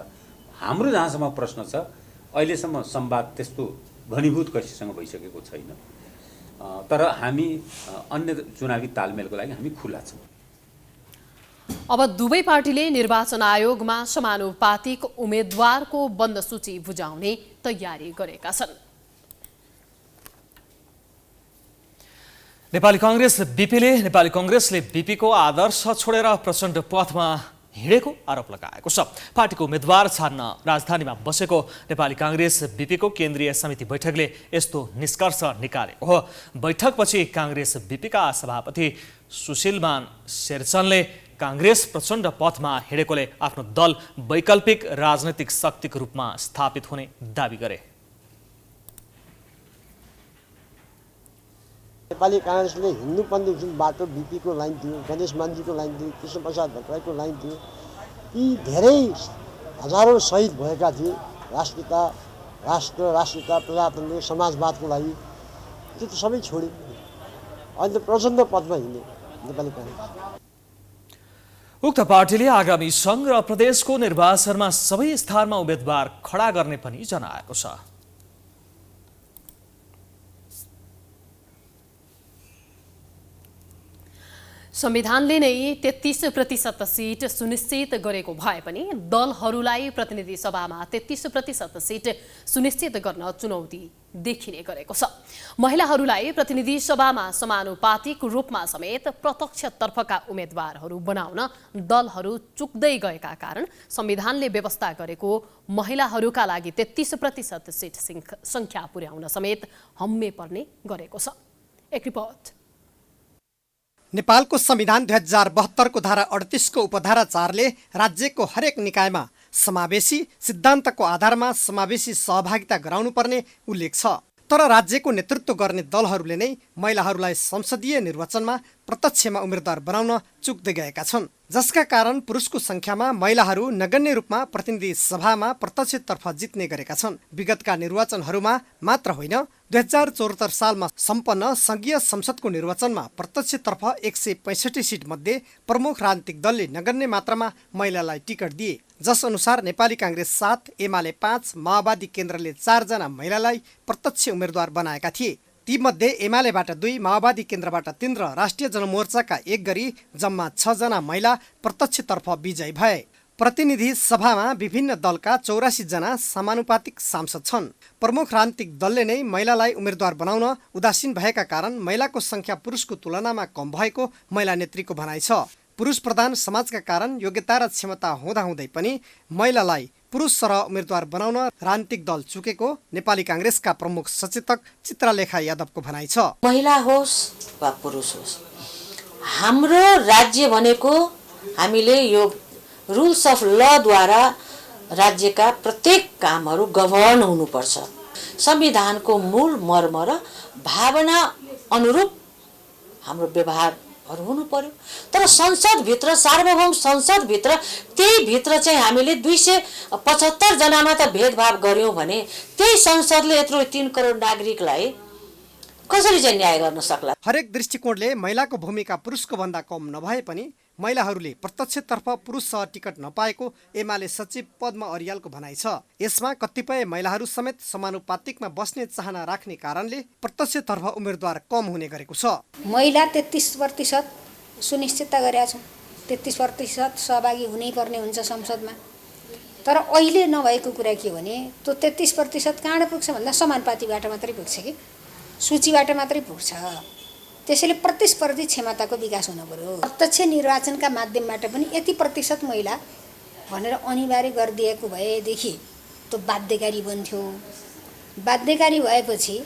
हाम्रो जहाँसम्म प्रश्न छ, अहिलेसम्म संवाद त्यस्तो घनीभूत कसैसँग भइसकेको छैन। तर हामी अन्य चुनावी तालमेलको लागि हामी खुला छौँ। अब दुवै पार्टीले निर्वाचन आयोगमा समानुपातिक उम्मेद्वारको बन्द सूची बुझाउने तयारी गरेका छन्। नेपाली कांग्रेसले बीपीको आदर्श छोडेर प्रचण्ड पथमा हिँडेको आरोप लगाएको छ। पार्टीको उम्मेद्वार छान्न राजधानीमा बसेको नेपाली कांग्रेस बीपीको केन्द्रीय समिति बैठकले यस्तो निष्कर्ष निकालेको हो। बैठकपछि कांग्रेस बीपीका सभापति सुशीलमान शेरचनले कांग्रेस प्रचण्ड पथमा हिँडेकोले आफ्नो दल वैकल्पिक राजनैतिक शक्तिको रूपमा स्थापित हुने दावी गरे। नेपाली कांग्रेसले हिन्दूपन्थी जुन बाटो बीपीको लाइन थियो, गणेश मान्जीको लाइन थियो, कृष्णप्रसाद भट्टराईको लाइन थियो, यी धेरै हजारौँ शहीद भएका थिए राष्ट्रपिता, राष्ट्रपिता प्रजातन्त्र समाजवादको लागि। त्यो त सबै छोडे अनि त प्रचण्ड पथमा हिँडे नेपाली कांग्रेस। उक्त पार्टीले आगामी सङ्घ र प्रदेशको निर्वाचनमा सबै स्थानमा उम्मेद्वार खडा गर्ने पनि जनाएको छ। संविधानले नै 33% सिट सुनिश्चित गरेको भए पनि दलहरूलाई प्रतिनिधि सभामा 33% सिट सुनिश्चित गर्न चुनौती देखिने गरेको छ। महिलाहरूलाई प्रतिनिधि सभामा समानुपातिक रूपमा समेत प्रत्यक्षतर्फका उम्मेद्वारहरू बनाउन दलहरू चुक्दै गएका कारण संविधानले व्यवस्था गरेको महिलाहरूका लागि 33% सिट संख्या पुर्याउन समेत हम्मे पर्ने गरेको छ। एक रिपोर्ट। नेपालको संविधान 2072 को धारा 38 को उपधारा 4 ले राज्यको हरेक निकायमा समावेशी सिद्धान्तको आधारमा समावेशी सहभागिता गराउनुपर्ने उल्लेख छ। तर राज्यको नेतृत्व गर्ने दलहरूले नै महिलाहरूलाई संसदीय निर्वाचनमा प्रत्यक्षमा उम्मेद्वार बनाउन चुक्दै गएका छन्, जसका कारण पुरुषको संख्यामा महिलाहरू नगण्य रूपमा प्रतिनिधि सभामा प्रत्यक्षतर्फ जित्ने गरेका छन्। विगतका निर्वाचनहरूमा मात्र होइन, 2074 सालमा सम्पन्न संघीय संसदको निर्वाचनमा प्रत्यक्षतर्फ 165 सिट मध्ये प्रमुख राजनीतिक दलले नगण्य मात्रामा महिलालाई टिकट दिए, जस अनुसार नेपाली कांग्रेस 7, एमाले 5, माओवादी केन्द्रले 4 जना महिलालाई प्रत्यक्ष उम्मेद्वार बनाएका थिए। तीमध्ये एमालेबाट 2, माओवादी केन्द्रबाट 3 र राष्ट्रिय जनमोर्चाका 1 गरी जम्मा 6 जना महिला प्रत्यक्षतर्फ विजयी भए। प्रतिनिधि सभामा विभिन्न दलका 84 जना समानुपातिक सांसद छन्। प्रमुख राजनीतिक दलले नै महिलालाई उम्मेद्वार बनाउन उदासीन भएका कारण महिलाको संख्या पुरुषको तुलनामा कम भएको महिला नेत्रीको भनाइ छ। पुरुष प्रधान समाजका कारण योग्यता र क्षमता हुँदाहुँदै पनि महिलालाई पुरुष सरह उम्मेद्वार बनाउन राजनीतिक दल चुकेको नेपाली कांग्रेसका प्रमुख सचेतक चित्रलेखा यादवको भनाइ छ। महिला होस् वा पुरुष होस्, हाम्रो राज्य भनेको हामीले यो रुल्स अफ ल द्वारा राज्यका प्रत्येक कामहरू गभर्न हुनुपर्छ। संविधानको मूल मर्म र भावना अनुरूप हाम्रो व्यवहारहरू हुनु पर्यो। तर संसदभित्र, सार्वभौम संसदभित्र, त्यही भित्र चाहिँ हामीले 275 जनामा त भेदभाव गर्यौं भने त्यही संसदले यत्रो 3 करोड नागरिकलाई कसरी चाहिँ न्याय गर्न सक्ला? हरेक दृष्टिकोणले महिलाको भूमिका पुरुषको भन्दा कम नभए पनि महिलाहरूले प्रत्यक्षतर्फ पुरुष सह टिकट नपाएको एमाले सचिव पद्मा अर्यालको भनाइ छ। यसमा कतिपय महिलाहरू समेत समानुपातिकमा बस्ने चाहना राख्ने कारणले प्रत्यक्षतर्फ उम्मेद्वार कम हुने गरेको छ। महिला 33% सुनिश्चितता गरेका छौँ, 33% सहभागी हुनै पर्ने हुन्छ संसदमा। तर अहिले नभएको कुरा के हो भने त्यो 33% कहाँ पुग्छ भन्दा समानुपातिकबाट मात्रै पुग्छ कि सूचीबाट मात्रै पुग्छ। त्यसैले प्रतिस्पर्धी क्षमताको विकास हुन पर्यो। प्रत्यक्ष निर्वाचनका माध्यमबाट पनि यति प्रतिशत महिला भनेर अनिवार्य गरिदिएको भएदेखि त्यो बाध्यकारी बन्थ्यो। बाध्यकारी भएपछि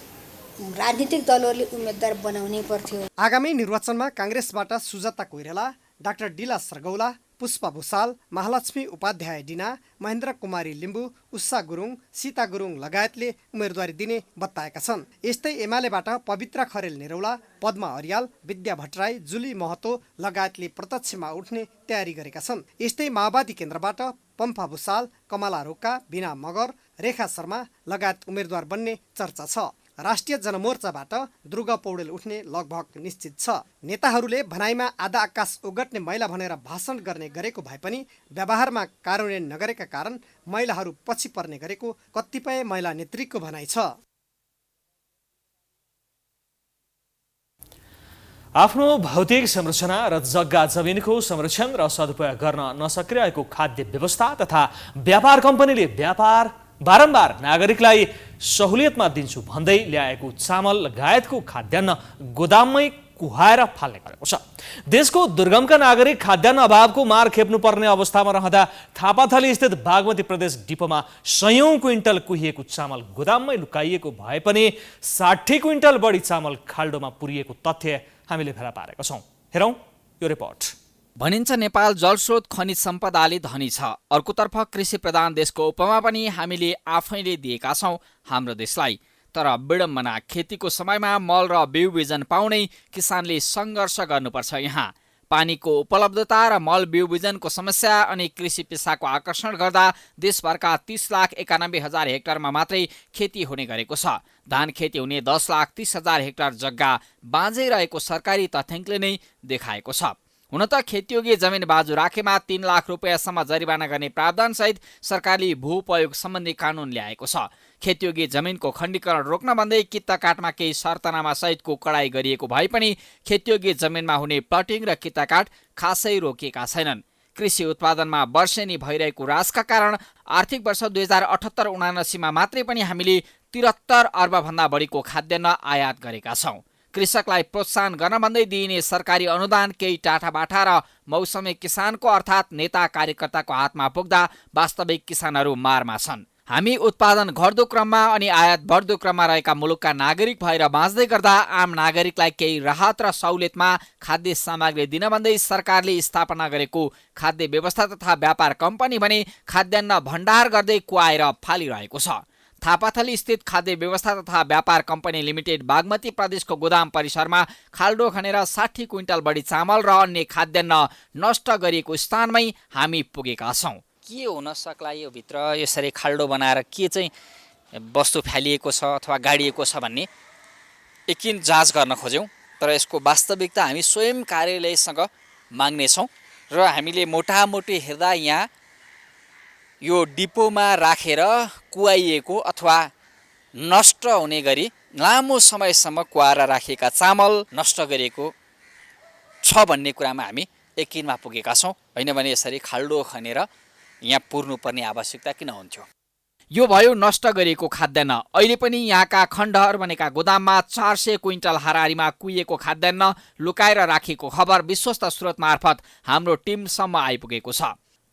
राजनीतिक दलहरूले उम्मेद्वार बनाउनै पर्थ्यो। आगामी निर्वाचनमा कांग्रेसबाट सुजाता कोइराला, डाक्टर डिला सरगौला, पुष्पा भूषाल, महालक्ष्मी उपाध्याय डिना, महेन्द्र कुमारी लिम्बू, उषा गुरुङ, सीता गुरुङ लगायतले उम्मेदवारी दिने बताएका छन्। यस्तै एमालेबाट पवित्रा खरेल निरौला, पद्मा अर्याल, विद्या भट्टराई, जुली महतो लगायतले प्रत्यक्षमा उठ्ने तयारी गरेका छन्। यस्तै माओवादी केन्द्रबाट पम्फा भूषाल, कमला रोका, बिना मगर, रेखा शर्मा लगायत उम्मेदवार बन्ने चर्चा छ। राष्ट्रिय जनमोर्चाबाट दुर्गा पौडेल उठ्ने लगभग निश्चित छ। नेताहरूले भनाइमा आधा आकाश ओगट्ने महिला भनेर भाषण गर्ने गरेको भए पनि व्यवहारमा कार्यान्वयन नगरेका कारण महिलाहरू पछि पर्ने गरेको कतिपय महिला नेत्रीको भनाइ छ। आफ्नो भौतिक संरचना र जग्गा जमिनको संरक्षण र सदुपयोग गर्न नसकिरहेको खाद्य व्यवस्था तथा व्यापार कम्पनीले बारम्बार नागरिकलाई सहुलियतमा दिन्छु भन्दै ल्याएको चामल लगायतको खाद्यान्न गोदाममै कुहाएर फाल्ने गरेको छ। देशको दुर्गमका नागरिक खाद्यान्न अभावको मार खेप्नुपर्ने अवस्थामा रहँदा थापाथली स्थित बागमती प्रदेश डिपोमा 100 क्विन्टल कुहिएको चामल गोदाममै लुकाइएको भए पनि 60 क्विन्टल बढी चामल खाल्डोमा पुरिएको तथ्य हामीले फेला पारेका छौँ। हेरौँ यो रिपोर्ट। भनिन्छ नेपाल जलस्रोत खनिज सम्पदाले धनी छ, अर्कोतर्फ कृषि प्रधान देशको उपमा पनि हामीले आफैले दिएका छौँ हाम्रो देशलाई। तर विडम्बना, खेतीको समयमा मल र बिउ बिजन पाउनै किसानले सङ्घर्ष गर्नुपर्छ। यहाँ पानीको उपलब्धता र मल बिउ बिजनको समस्या अनि कृषि पेसाको आकर्षण गर्दा देशभरका 30,91,000 हेक्टरमा मात्रै खेती हुने गरेको छ। धान खेती हुने 10,30,000 हेक्टर जग्गा बाँझै रहेको सरकारी तथ्याङ्कले नै देखाएको छ। हुन त खेतीयोग्य जमिन बाजु राखेमा 3 लाख रुपियाँसम्म जरिवाना गर्ने प्रावधानसहित सरकारले भूउपयोग सम्बन्धी कानुन ल्याएको छ। खेतीयोग्य जमिनको खण्डीकरण रोक्न भन्दै कित्ताकाटमा केही शर्तनामा सहितको कडाई गरिएको भए पनि खेतीयोग्य जमिनमा हुने प्लटिङ र कित्ताकाट खासै रोकिएका छैनन्। कृषि उत्पादनमा वर्षेनी भइरहेको ह्रासका कारण आर्थिक वर्ष 2078-79मा मात्रै पनि हामीले 73 अर्बभन्दा बढीको खाद्यान्न आयात गरेका छौँ। कृषकलाई प्रोत्साहन गर्न भन्दै दिइने सरकारी अनुदान केही टाठाबाठा र मौसमी किसानको अर्थात् नेता कार्यकर्ताको हातमा पुग्दा वास्तविक किसानहरू मारमा छन्। हामी उत्पादन घट्दो क्रममा अनि आयात बढ्दो क्रममा रहेका मुलुकका नागरिक भएर बाँच्दै गर्दा आम नागरिकलाई केही राहत र सहुलियतमा खाद्य सामग्री दिन भन्दै सरकारले स्थापना गरेको खाद्य व्यवस्था तथा व्यापार कम्पनी भने खाद्यान्न भण्डार गर्दै कुहाएर फालिरहेको छ। थापाथली स्थित खाद्य व्यवस्था तथा व्यापार कम्पनी लिमिटेड बागमती प्रदेशको गोदाम परिसरमा खाल्डो खनेर 60 क्विन्टल बढी चामल र अन्य खाद्यान्न नष्ट गरिएको स्थानमै हामी पुगेका छौँ। के हुन सक्ला यो भित्र यसरी खाल्डो बनाएर के चाहिँ वस्तु फ्यालिएको छ अथवा गाडिएको छ भन्ने एकिन जाँच गर्न खोज्यौँ। तर यसको वास्तविकता हामी स्वयं कार्यालयसँग माग्नेछौँ र हामीले मोटामोटी हेर्दा यहाँ यो डिपोमा राखेर कुहाइएको अथवा नष्ट हुने गरी लामो समयसम्म कुहाएर राखिएका चामल नष्ट गरिएको छ भन्ने कुरामा हामी यकिनमा पुगेका छौँ। होइन भने यसरी खाल्डो खनेर यहाँ पुर्नुपर्ने आवश्यकता किन हुन्थ्यो। यो भयो नष्ट गरिएको खाद्यान्न। अहिले पनि यहाँका खण्डहर बनेका गोदाममा 400 क्विन्टल हाराहारीमा कुहिएको खाद्यान्न लुकाएर राखिएको खबर विश्वस्त स्रोत मार्फत हाम्रो टिमसम्म आइपुगेको छ।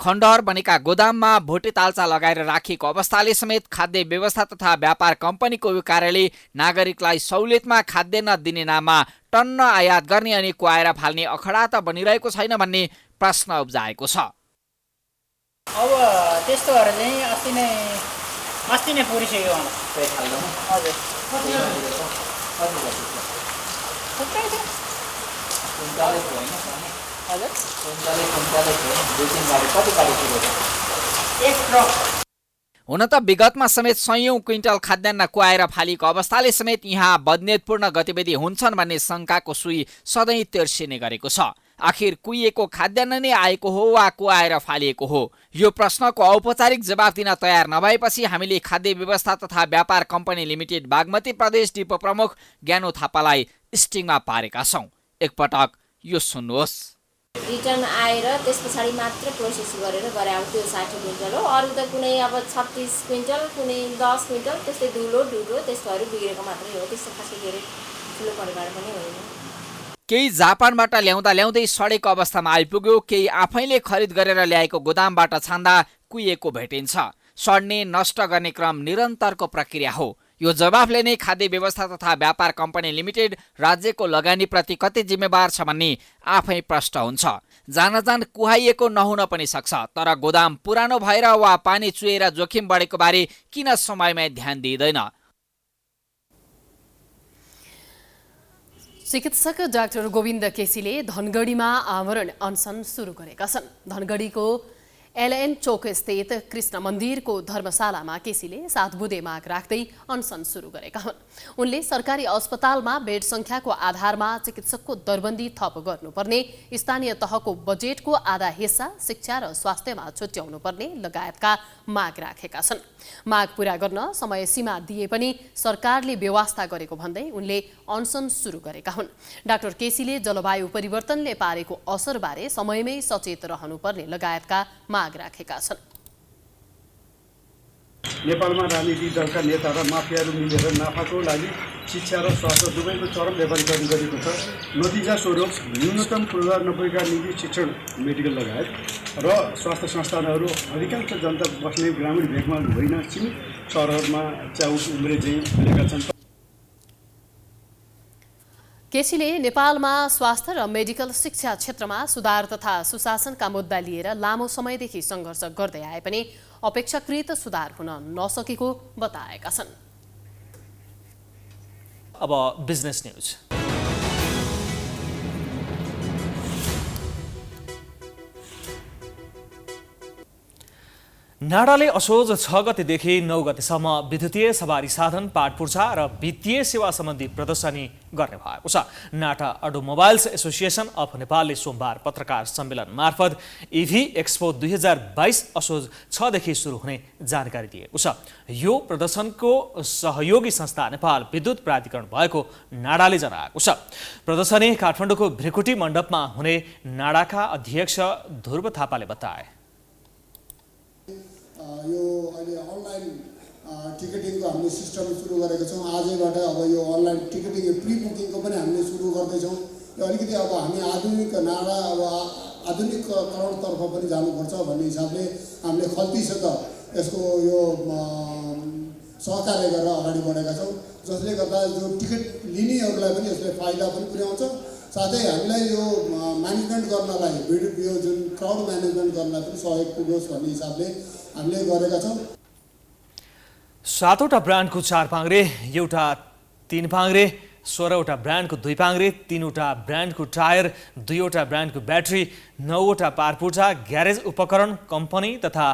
खण्डहर बनेका गोदाममा भोटे तालचा लगाएर राखिएको अवस्थाले समेत खाद्य व्यवस्था तथा व्यापार कम्पनीको यो कार्यालय नागरिकलाई सहुलियतमा खाद्यान्न दिने नाममा टन्न आयात गर्ने अनि कुहाएर फाल्ने अखडा त बनिरहेको छैन भन्ने प्रश्न उब्जाएको छ। अब त्यस्तो भएर चाहिँ अस्ति नै पुरिसक्यो हजुर। हुन त विगतमा समेत 100 क्विन्टल खाद्यान्न कुहाएर फालिएको अवस्थाले समेत यहाँ बदनेतपूर्ण गतिविधि हुन्छन् भन्ने शङ्काको सुई सधैँ तेर्सिने गरेको छ। आखिर कुहिएको खाद्यान्न नै आएको हो वा कुहाएर फालिएको हो? यो प्रश्नको औपचारिक जवाफ दिन तयार नभएपछि हामीले खाद्य व्यवस्था तथा व्यापार कम्पनी लिमिटेड बागमती प्रदेश डिपो प्रमुख ज्ञानु थापालाई स्टिङमा पारेका छौँ। एकपटक यो सुन्नुहोस्। रिटर्न आएर त्यस पछाडि मात्र प्रोसेस गरेर गरे अब त्यो 60 क्विन्टल हो। अरू त कुनै अब 36 क्विन्टल कुनै 10 क्विन्टल त्यस्तै धुलो त्यस्तोहरू बिग्रेको मात्रै हो। त्यस्तो खासै धेरै ठुलो परिवार पनि होइन। केही जापानबाट ल्याउँदै सडेको अवस्थामा आइपुग्यो, केही आफैले खरिद गरेर ल्याएको गोदामबाट छान्दा कुहिएको भेटिन्छ। सड्ने नष्ट गर्ने क्रम निरन्तरको प्रक्रिया हो। यो जवाफले नै खाद्य व्यवस्था तथा व्यापार कम्पनी लिमिटेड राज्यको लगानीप्रति कति जिम्मेवार छ भन्ने आफै प्रश्न हुन्छ। जान कुहाइएको नहुन पनि सक्छ, तर गोदाम पुरानो भएर वा पानी चुहेर जोखिम बढेको बारे किन समयमै ध्यान दिइँदैन? चिकित्सक डाक्टर गोविन्द केसीले धनगढीमा आमरण अनसन सुरु गरेका छन्। धनगढीको एलएन चौक स्थित कृष्ण मन्दिरको धर्मशालामा केसीले 7 बुँदे माग राख्दै अनसन सुरु गरेका हुन्। उनले सरकारी अस्पतालमा बेड संख्याको आधारमा चिकित्सकको दरबन्दी थप गर्नुपर्ने, स्थानीय तहको बजेटको आधा हिस्सा शिक्षा र स्वास्थ्यमा छुट्याउनुपर्ने लगायतका माग राखेका छन्। माग पूरा गर्न समय सीमा दिए पनि सरकारले व्यवस्था गरेको भन्दै उनले अनसन सुरु गरेका हुन्। डाक्टर केसीले जलवायु परिवर्तनले पारेको असरबारे समयमै सचेत रहनुपर्ने लगायतका माग राखेका छन्। नेपालमा राजनीतिक दलका नेता र माफियाहरू मिलेर नाफाको लागि शिक्षा र स्वास्थ्य दुवैको चरम व्यापारीकरण गरेको छ। नतिजा स्वरूप न्यूनतम पूर्वाधार नभएका निजी शिक्षण मेडिकल लगायत र स्वास्थ्य संस्थानहरू अधिकांश जनता बस्ने ग्रामीण भेगमा होइन, सीमित सहरहरूमा च्याउ उम्रे चाहिँ फैलेका छन्। केसीले नेपालमा स्वास्थ्य र मेडिकल शिक्षा क्षेत्रमा सुधार तथा सुशासनका मुद्दा लिएर लामो समयदेखि सङ्घर्ष गर्दै आए पनि अपेक्षाकृत सुधार हुन नसकेको बताएका छन्। अब बिजनेस न्यूज। नाडाले असोज 6 गतेदेखि 9 गतेसम्म विद्युतीय सवारी साधन, पाटपूर्जा र वित्तीय सेवा सम्बन्धी प्रदर्शनी गर्ने भएको छ। नाटा अटोमोबाइल्स एसोसिएसन अफ नेपालले सोमबार पत्रकार सम्मेलन मार्फत इभी एक्सपो 2022 असोज 6 देखि सुरु हुने जानकारी दिएको छ। यो प्रदर्शनको सहयोगी संस्था नेपाल विद्युत प्राधिकरण भएको नाडाले जनाएको छ। प्रदर्शनी काठमाडौँको भ्रिकुटी मण्डपमा हुने नाडाका अध्यक्ष ध्रुव थापाले बताए। यो अहिले अनलाइन टिकटिङको हामीले सिस्टम सुरु गरेको छौँ। आजैबाट अब यो अनलाइन टिकटिङ प्री बुकिङको पनि हामीले सुरु गर्दैछौँ। यो अलिकति अब हामी आधुनिक नाडा अब आधुनिककरणतर्फ पनि जानुपर्छ भन्ने हिसाबले हामीले खल्तीसित यसको यो सहकार्य गरेर अगाडि बढेका छौँ, जसले गर्दा जो टिकट लिनेहरूलाई पनि यसले फाइदा पनि पुर्याउँछ, साथै हामीलाई यो म्यानेजमेन्ट गर्नलाई यो जुन क्राउड म्यानेजमेन्ट गर्नलाई पनि सहयोग पुगोस् भन्ने हिसाबले हामीले गरेका छौँ। 7वटा ब्रान्डको 4 पाङ्ग्रे, एउटा 3 पाङ्ग्रे, 16वटा ब्रान्डको 2 पाङ्ग्रे, 3वटा ब्रान्डको टायर, 2वटा ब्रान्डको ब्याट्री, 9वटा पारपूर्जा, ग्यारेज उपकरण कम्पनी तथा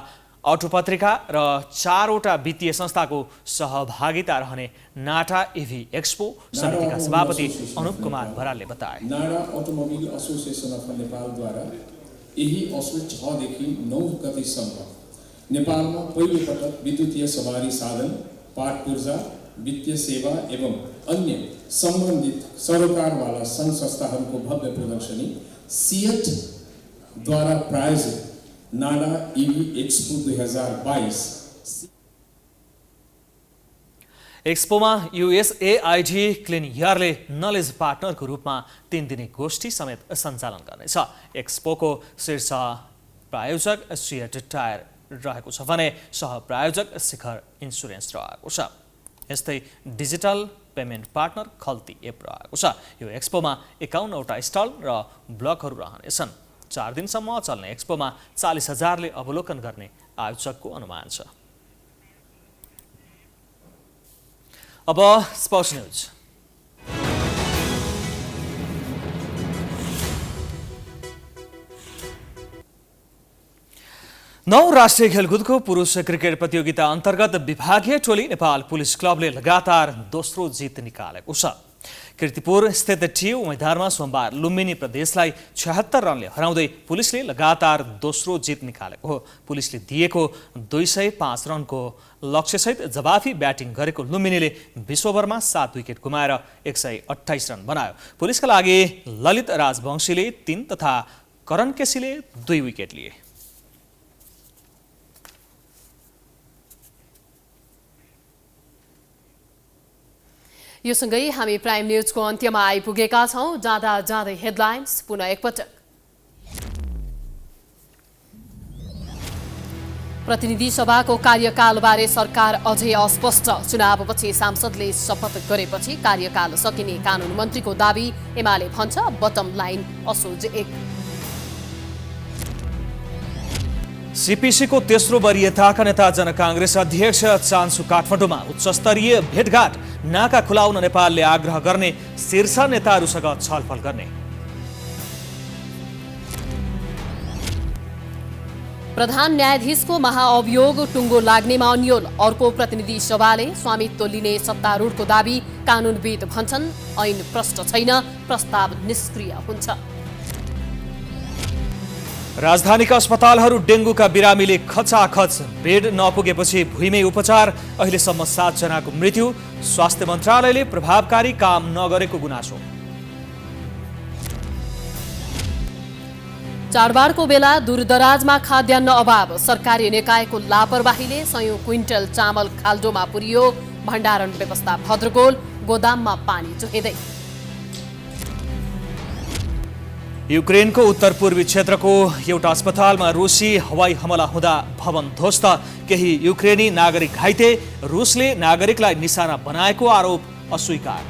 अटोपत्रिका र 4वटा वित्तीय संस्थाको सहभागिता रहने नाटा इभी एक्सपो समितिका सभापति अनुप कुमार बरालले बताए। नाडा अटोमोबाइल एसोसिएसन अफ नेपालद्वारा यही असोज 6 देखि 9 गतेसम्म नेपालमा पहिलोपटक विद्युतीय सवारी साधन, पाटपूर्जा, वित्तीय सेवा एवं अन्य सम्बन्धित सरोकारवाला सङ्घ संस्थाहरूको भव्य प्रदर्शनी सिएटद्वारा प्रायोजित नाडा इभी एक्सपो 2022 एक्सपोमा युएसएआइडी क्लिन इयरले नलेज पार्टनरको रूपमा 3 दिने गोष्ठी समेत सञ्चालन गर्नेछ। एक्सपोको शीर्ष प्रायोजक सिएट टायर रहेको छ भने सहप्रायोजक शिखर इन्सुरेन्स रहेको छ। यस्तै डिजिटल पेमेन्ट पार्टनर खल्ती एप रहेको छ। यो एक्सपोमा 51वटा स्टल र ब्लकहरू रहनेछन्। 4 दिनसम्म चल्ने एक्सपोमा 40,000ले अवलोकन गर्ने आयोजकको अनुमान छ। अब स्पोर्ट्स न्यूज। नौ राष्ट्रिय खेलकुदको पुरुष क्रिकेट प्रतियोगिता अन्तर्गत विभागीय टोली नेपाल पुलिस क्लबले लगातार दोस्रो जित निकालेको छ। कीर्तिपुर स्थित टियु मैदानमा सोमबार लुम्बिनी प्रदेशलाई 76 रनले हराउँदै पुलिसले लगातार दोस्रो जित निकालेको हो। पुलिसले दिएको 205 रनको लक्ष्यसहित जवाफी ब्याटिङ गरेको लुम्बिनीले 20 ओभरमा 7 विकेट गुमाएर 128 रन बनायो। पुलिसका लागि ललित राजवंशीले 3 तथा करण केसीले 2 विकेट लिए। यो सँगै हामी प्राइम न्यूजको अन्त्यमा आइपुगेका छौं। जाँदा जाँदै हेडलाइन्स पुनः एकपटक। प्रतिनिधि सभाको कार्यकालबारे सरकार अझै अस्पष्ट। चुनावपछि सांसदले शपथ गरेपछि कार्यकाल सकिने कानून मन्त्रीको दाबी। एमाले भन्छ बटम लाइन असोज 1। सीपीसीको तेस्रो वरियताका नेता जनकांग्रेस अध्यक्ष चान्सु काठमाडौँमा उच्चस्तरीय भेटघाट। नाका खुलाउन नेपालले आग्रह गर्ने, शीर्ष नेताहरूसँग छलफल गर्ने। प्रधान न्यायाधीशको महाअभियोग टुङ्गो लाग्नेमा अन्यल। अर्को प्रतिनिधि सभाले स्वामित्व लिने सत्तारूढको दाबी। कानूनविद भन्छन् ऐन प्रष्ट छैन, प्रस्ताव निष्क्रिय हुन्छ। राजधानीका अस्पतालहरू डेङ्गुका बिरामीले खचाखच बेड नपुगेपछि भुइँमै उपचार, अहिलेसम्म 7 जनाको मृत्यु। स्वास्थ्य मन्त्रालयले प्रभावकारी काम नगरेको गुनासो। चाडबाडको बेला दूरदराजमा खाद्यान्न अभाव, सरकारी निकायको लापरवाहीले 100 क्विन्टल चामल खाल्डोमा पुर्यो। भण्डारण व्यवस्था भद्रगोल, गोदाममा पानी चुहिँदै। युक्रेनको उत्तर पूर्वी क्षेत्रको एउटा अस्पतालमा रुसी हवाई हमला हुँदा भवन ध्वस्त, केही युक्रेनी नागरिक घाइते। रुसले नागरिकलाई निशाना बनाएको आरोप अस्वीकार।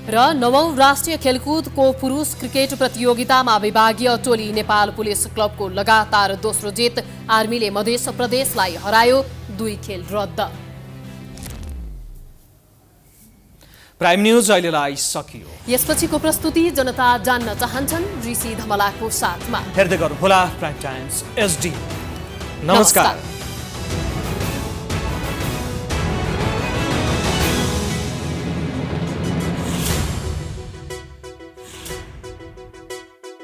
र 9औं राष्ट्रिय खेलकुदको पुरुष क्रिकेट प्रतियोगितामा विभागीय टोली नेपाल पुलिस क्लबको लगातार दोस्रो जित। आर्मीले मध्य प्रदेशलाई हरायो, 2 खेल रद्द। प्राइम न्यूज अहिलेलाई सकियो। यसपछिको प्रस्तुति जनता जान्न चाहन्छन् ऋषि धमलाको साथमा। हेर्दै गर्नुहोला प्राइम टाइम्स एसडी। नमस्कार।